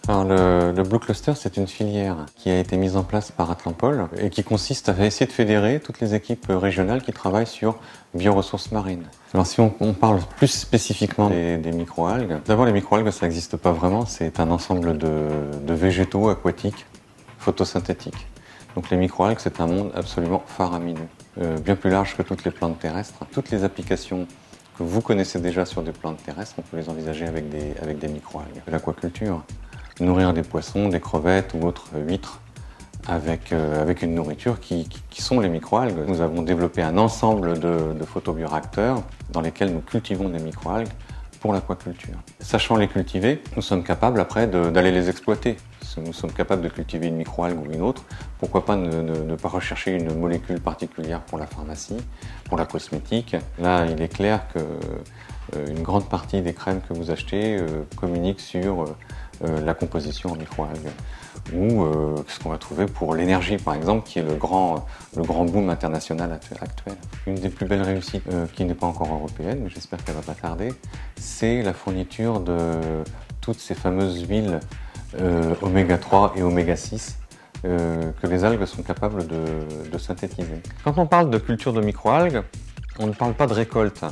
Alors le Blue Cluster, c'est une filière qui a été mise en place par Atlampol et qui consiste à essayer de fédérer toutes les équipes régionales qui travaillent sur bioressources marines. Alors si on parle plus spécifiquement des microalgues, d'abord les microalgues ça n'existe pas vraiment, c'est un ensemble de végétaux aquatiques photosynthétiques. Donc les microalgues c'est un monde absolument faramineux, bien plus large que toutes les plantes terrestres. Toutes les applications que vous connaissez déjà sur des plantes terrestres, on peut les envisager avec des microalgues. L'aquaculture, nourrir des poissons, des crevettes ou autres huîtres avec une nourriture qui sont les microalgues. Nous avons développé un ensemble de photobioréacteurs dans lesquels nous cultivons des microalgues pour l'aquaculture. Sachant les cultiver, nous sommes capables après d'aller les exploiter. Si nous sommes capables de cultiver une microalgue ou une autre, pourquoi pas ne pas rechercher une molécule particulière pour la pharmacie, pour la cosmétique. Là, il est clair que une grande partie des crèmes que vous achetez communiquent sur la composition en microalgues ou ce qu'on va trouver pour l'énergie par exemple qui est le grand boom international actuel. Une des plus belles réussites qui n'est pas encore européenne mais j'espère qu'elle va pas tarder, c'est la fourniture de toutes ces fameuses huiles oméga 3 et oméga 6 que les algues sont capables de synthétiser. Quand on parle de culture de microalgues, on ne parle pas de récolte.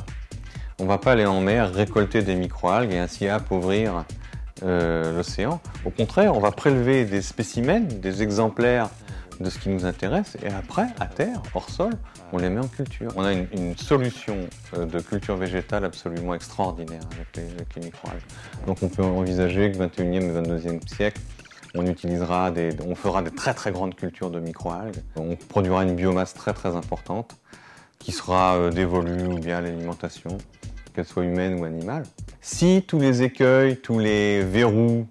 On ne va pas aller en mer récolter des microalgues et ainsi appauvrir l'océan. Au contraire, on va prélever des spécimens, des exemplaires de ce qui nous intéresse et après, à terre, hors sol, on les met en culture. On a une solution de culture végétale absolument extraordinaire avec les microalgues. Donc on peut envisager que 21e et 22e siècle, on fera des très très grandes cultures de microalgues. On produira une biomasse très très importante qui sera dévolue ou bien à l'alimentation, qu'elle soit humaine ou animale. Si tous les écueils, tous les verrous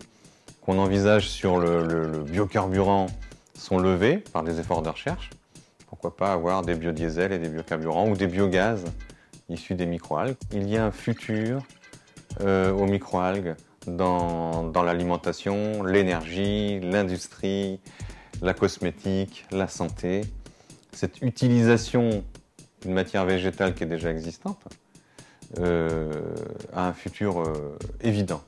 qu'on envisage sur le biocarburant sont levés par des efforts de recherche, pourquoi pas avoir des biodiesels et des biocarburants ou des biogaz issus des microalgues. Il y a un futur aux microalgues dans l'alimentation, l'énergie, l'industrie, la cosmétique, la santé. Cette utilisation d'une matière végétale qui est déjà existante a un futur évident.